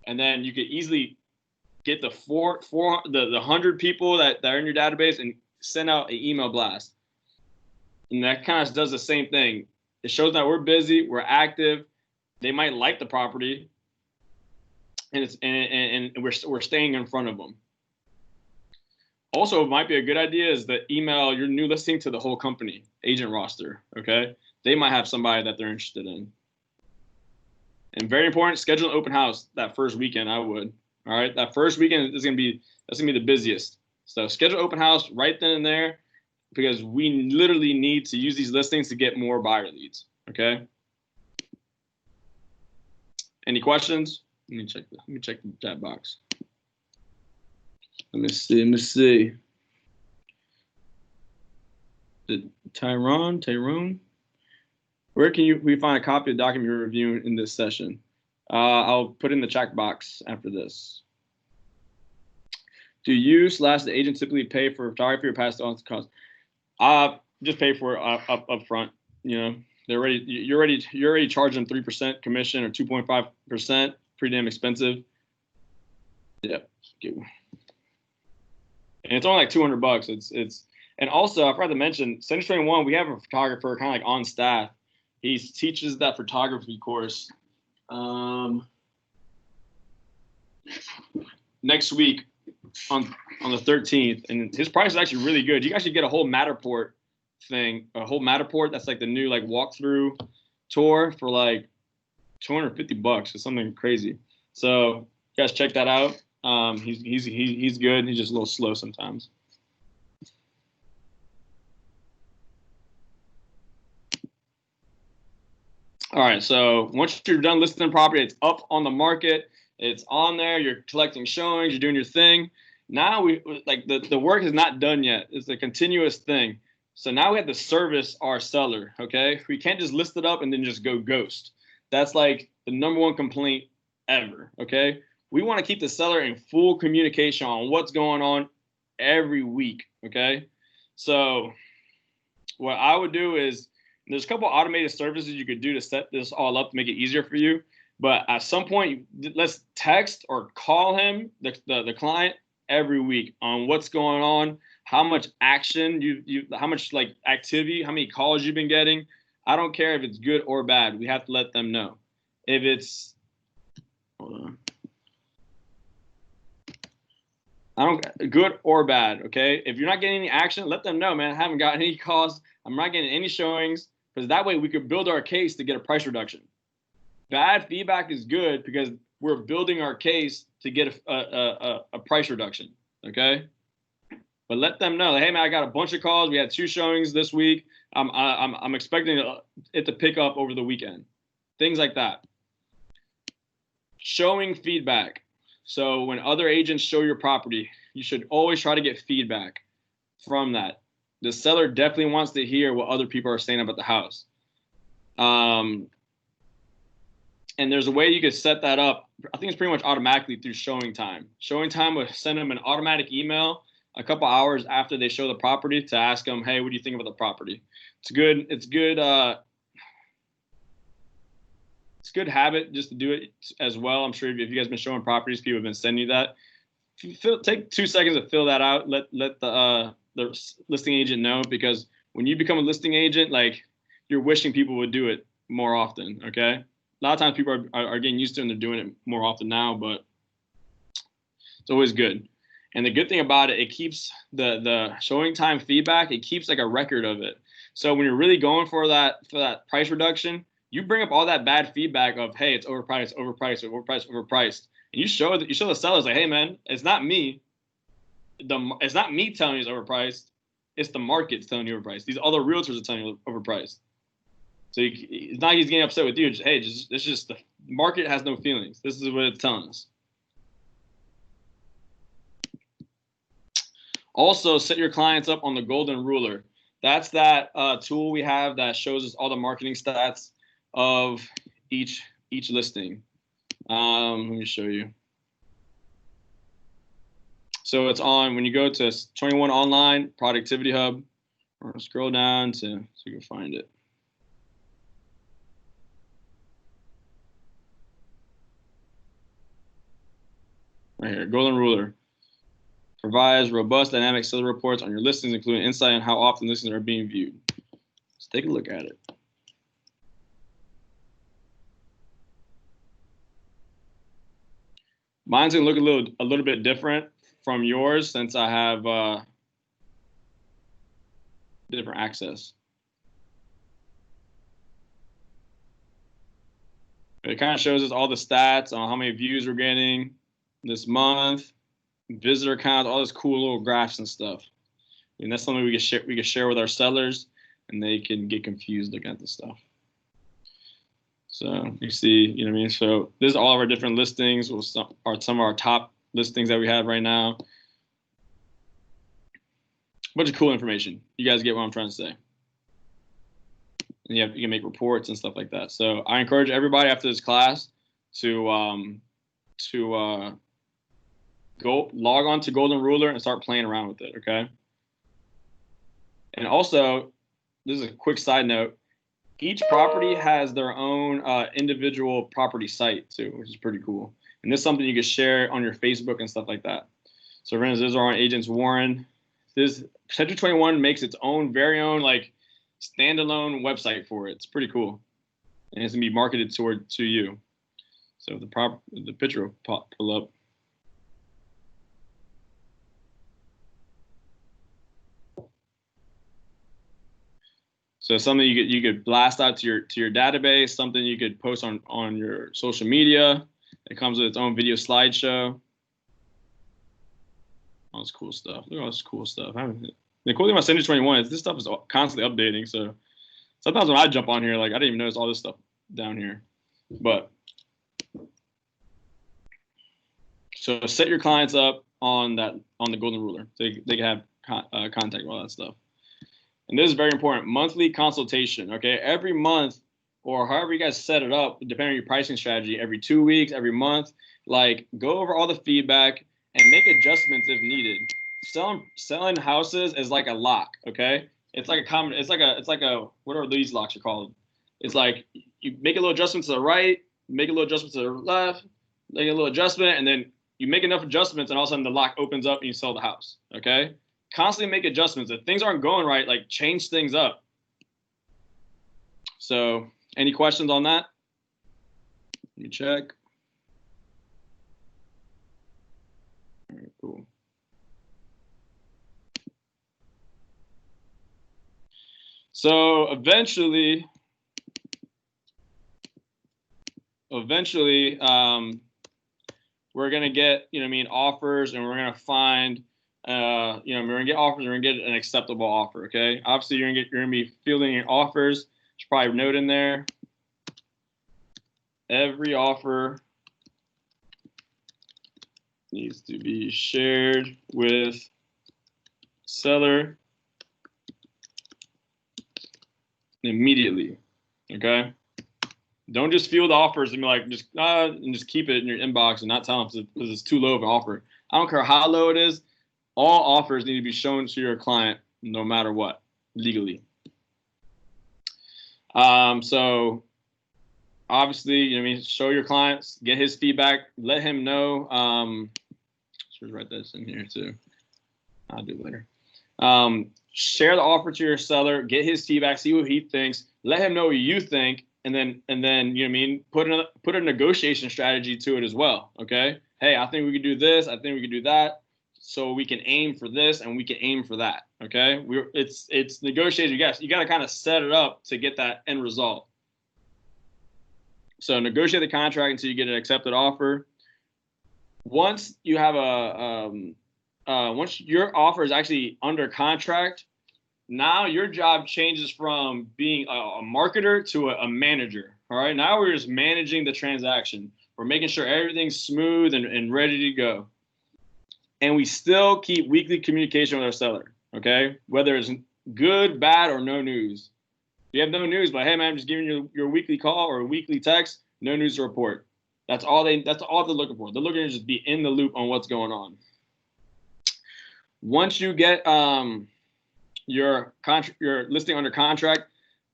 and then you could easily get the 100 people that are in your database and send out an email blast. And that kind of does the same thing. It shows that we're busy, we're active. They might like the property, and we're staying in front of them. Also, it might be a good idea is to email your new listing to the whole company, agent roster, okay? They might have somebody that they're interested in. And very important, schedule an open house that first weekend, I would. All right, that first weekend is that's gonna be the busiest. So schedule open house right then and there because we literally need to use these listings to get more buyer leads, okay? Any questions? Let me check the chat box. Let me see. Tyrone? Where can we find a copy of the document you're reviewing in this session? I'll put in the chat box after this. Do you / the agent typically pay for photography or pass on costs? Just pay for it up front. You know, you're already charging 3% commission or 2.5%. Pretty damn expensive. Yeah. And it's only like $200. And also I forgot to mention, Century 21, we have a photographer kind of like on staff. He teaches that photography course next week on the 13th, and his price is actually really good. You can actually get a whole Matterport thing, that's like the new like walkthrough tour for like $250. It's something crazy. So you guys check that out. He's good. He's just a little slow sometimes. All right, so once you're done listing the property, it's up on the market, it's on there, you're collecting showings, you're doing your thing. Now the work is not done yet. It's a continuous thing. So now we have to service our seller, okay? We can't just list it up and then just go ghost. That's like the #1 complaint ever, okay? We want to keep the seller in full communication on what's going on every week, okay? So what I would do is, there's a couple automated services you could do to set this all up to make it easier for you. But at some point, let's text or call him, the client, every week on what's going on, how much action how much like activity, how many calls you've been getting. I don't care if it's good or bad. We have to let them know. If it's, hold on. Good or bad, okay? If you're not getting any action, let them know, man. I haven't gotten any calls. I'm not getting any showings, because that way we could build our case to get a price reduction. Bad feedback is good because we're building our case to get a price reduction, okay? But let them know, hey man, I got a bunch of calls. We had 2 showings this week. I'm expecting it to pick up over the weekend. Things like that. Showing feedback. So when other agents show your property, you should always try to get feedback from that. The seller definitely wants to hear what other people are saying about the house. And there's a way you could set that up. I think it's pretty much automatically through Showing Time. Showing Time will send them an automatic email a couple hours after they show the property to ask them, hey, what do you think about the property? It's good. It's good habit just to do it as well. I'm sure if you guys have been showing properties, people have been sending you that. Take 2 seconds to fill that out. Let the listing agent know, because when you become a listing agent, like, you're wishing people would do it more often, okay? A lot of times people are getting used to it and they're doing it more often now, but it's always good. And the good thing about it, it keeps the Showing Time feedback, it keeps like a record of it. So when you're really going for that price reduction, you bring up all that bad feedback of, hey, it's overpriced, and you show the sellers like, hey man, it's not me. It's not me telling you it's overpriced. It's the market's telling you overpriced. These other realtors are telling you overpriced. So it's not he's getting upset with you. It's just the market has no feelings. This is what it's telling us. Also, set your clients up on the Golden Ruler. That's that tool we have that shows us all the marketing stats of each listing. Let me show you. So it's on when you go to 21 Online Productivity Hub, or scroll down so you can find it. Right here, Golden Ruler. Provides robust dynamic seller reports on your listings, including insight on how often listings are being viewed. Let's take a look at it. Mine's gonna look a little bit different from yours since I have different access. It kind of shows us all the stats on how many views we're getting this month, visitor count, all this cool little graphs and stuff. And that's something we can share with our sellers, and they can get confused looking at this stuff. So you see, you know what I mean? So this is all of our different listings, some of our top listings that we have right now. A bunch of cool information. You guys get what I'm trying to say. And you can make reports and stuff like that. So I encourage everybody after this class to go log on to Golden Ruler and start playing around with it, okay? And also, this is a quick side note. Each property has their own individual property site too, which is pretty cool. And this is something you can share on your Facebook and stuff like that. So for instance, this is our Agents Warren. This Century 21 makes its own very own like standalone website for it. It's pretty cool, and it's gonna be marketed to you. So the picture will pull up. So something you could blast out to your database, something you could post on your social media. It comes with its own video slideshow. All this cool stuff. Look at all this cool stuff. The cool thing about Century 21 is this stuff is constantly updating. So sometimes when I jump on here, like I didn't even notice all this stuff down here. But so set your clients up on the Golden Ruler. They can have contact with all that stuff. And this is very important. Monthly consultation. Okay, every month or however you guys set it up, depending on your pricing strategy, every 2 weeks, every month, like go over all the feedback and make adjustments if needed. Selling houses is like a lock, okay? It's like a what are these locks are called? It's like you make a little adjustment to the right, make a little adjustment to the left, make a little adjustment, and then you make enough adjustments, and all of a sudden the lock opens up and you sell the house, okay? Constantly make adjustments. If things aren't going right, like change things up. So, any questions on that? Let me check. All right, cool. So eventually, we're gonna get, offers, and we're gonna find, we're gonna get offers, and we're gonna get an acceptable offer. Okay. Obviously, you're gonna be fielding your offers. Should probably note in there. Every offer needs to be shared with seller immediately. Okay. Don't just field offers and be like, just keep it in your inbox and not tell them because it's too low of an offer. I don't care how low it is. All offers need to be shown to your client no matter what, legally. So obviously, show your clients, get his feedback, let him know. Should write this in here too. I'll do it later. Share the offer to your seller, get his feedback, see what he thinks, let him know what you think, and then put a negotiation strategy to it as well. Okay. Hey, I think we could do this. I think we could do that. So we can aim for this and we can aim for that. Okay. It's negotiation. You got to kind of set it up to get that end result. So negotiate the contract until you get an accepted offer. Once you have once your offer is actually under contract, now your job changes from being a marketer to a manager. All right. Now we're just managing the transaction. We're making sure everything's smooth and ready to go. And we still keep weekly communication with our seller. Okay. Whether it's good, bad, or no news. You have no news, but hey man, I'm just giving you your weekly call or a weekly text, no news to report. That's all they're looking for. They're looking to just be in the loop on what's going on. Once you get your listing under contract,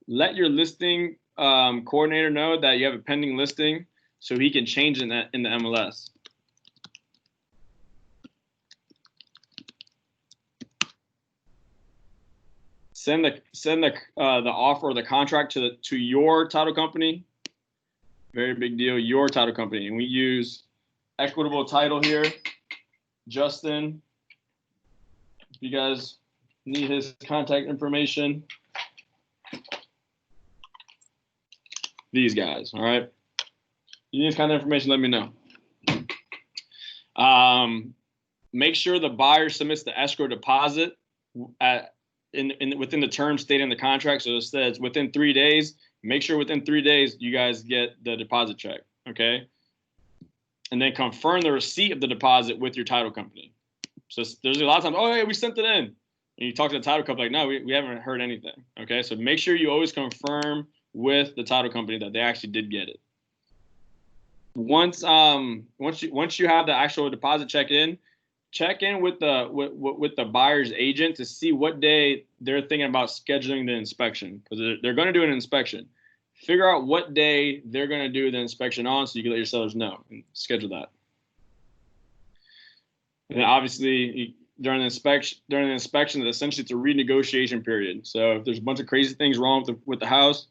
let your listing coordinator know that you have a pending listing so he can change in the MLS. Send the offer or the contract to your title company. Very big deal, your title company. And we use Equitable Title here. Justin. If you guys need his contact information, these guys, all right? You need his contact information, let me know. Make sure the buyer submits the escrow deposit within the terms stated in the contract. So it says within 3 days. Make sure within 3 days you guys get the deposit check, okay? And then confirm the receipt of the deposit with your title company. So there's a lot of times, oh, hey, we sent it in. And you talk to the title company like, no, we haven't heard anything, okay? So make sure you always confirm with the title company that they actually did get it. Once you have the actual deposit check in with the buyer's agent to see what day they're thinking about scheduling the inspection, because they're going to do an inspection. Figure out what day they're going to do the inspection on, so you can let your sellers know and schedule that. And then obviously during the inspection, essentially it's a renegotiation period. So if there's a bunch of crazy things wrong with the house,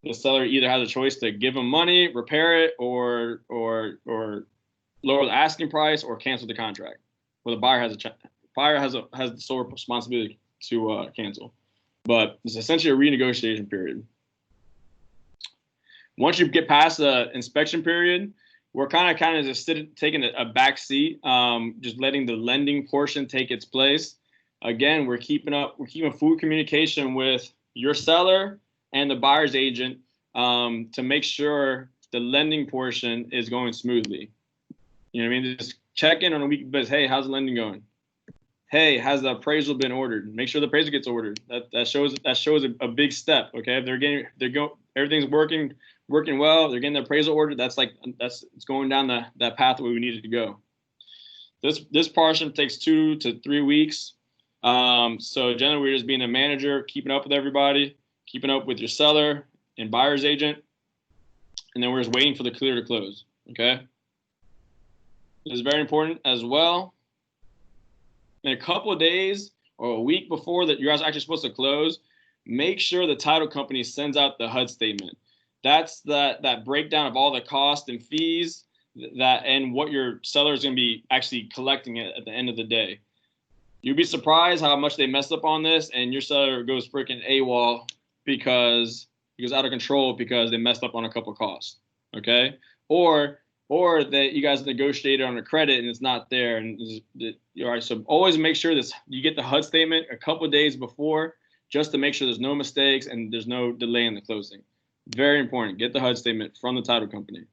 the seller either has a choice to give them money, repair it, or lower the asking price, or cancel the contract. Well, the buyer has the sole responsibility to cancel, but it's essentially a renegotiation period. Once you get past the inspection period, we're kind of just taking a back seat, just letting the lending portion take its place. Again, we're keeping full communication with your seller and the buyer's agent to make sure the lending portion is going smoothly. You know what I mean? Just check in on a weekly basis. Hey, how's the lending going? Hey, has the appraisal been ordered? Make sure the appraisal gets ordered. That shows a big step. Okay, if everything's working well, they're getting the appraisal ordered. It's going down that pathway we needed to go. This portion takes 2 to 3 weeks. So generally we're just being a manager, keeping up with everybody, keeping up with your seller and buyer's agent, and then we're just waiting for the clear to close. Okay. It is very important as well. In a couple of days or a week before that you guys are actually supposed to close, make sure the title company sends out the HUD statement. That's that breakdown of all the costs and fees and what your seller is going to be actually collecting at the end of the day. You'd be surprised how much they messed up on this, and your seller goes freaking AWOL because out of control because they messed up on a couple of costs. Okay, or that you guys negotiated on a credit and it's not there. And all right, so always make sure you get the HUD statement a couple of days before, just to make sure there's no mistakes and there's no delay in the closing. Very important. Get the HUD statement from the title company.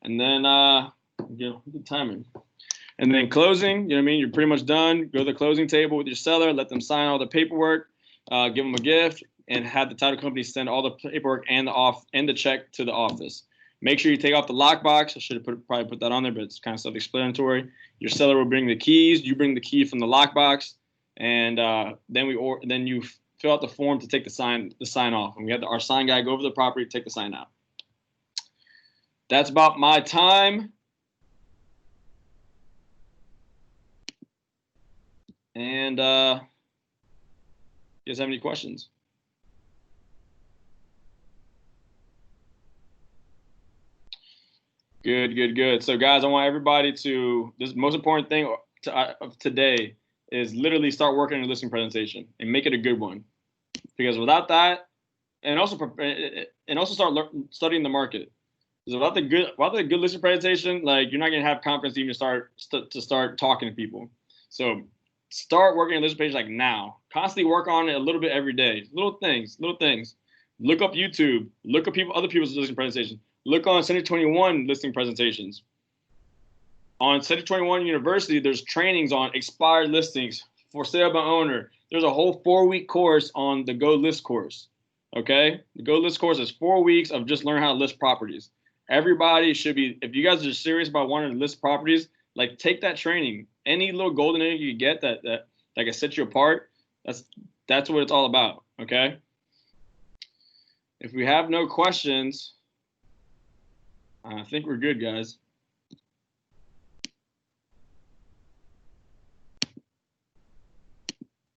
And then good timing. And then closing, you know what I mean? You're pretty much done. Go to the closing table with your seller, let them sign all the paperwork, give them a gift, and have the title company send all the paperwork and the check to the office. Make sure you take off the lockbox. I should have probably put that on there, but it's kind of self-explanatory. Your seller will bring the keys. You bring the key from the lockbox, and then you fill out the form to take the sign off. And we have our sign guy go over the property, take the sign out. That's about my time. And you guys have any questions? Good. So guys, I want everybody to, this most important thing of today is literally start working on your listing presentation and make it a good one. Because without that, and also start studying the market. Because without the good listing presentation, like you're not gonna have confidence to even start talking to people. So start working on listing page like now. Constantly work on it a little bit every day. Little things. Look up YouTube. Look up other people's listing presentations. Look on Century 21 listing presentations. On Century 21 University, there's trainings on expired listings, for sale by owner. There's a whole 4-week course on the Go List course. Okay? The Go List course is 4 weeks of just learning how to list properties. Everybody should be, if you guys are serious about wanting to list properties, like take that training. Any little golden egg you get that can set you apart, that's what it's all about. Okay? If we have no questions, I think we're good, guys.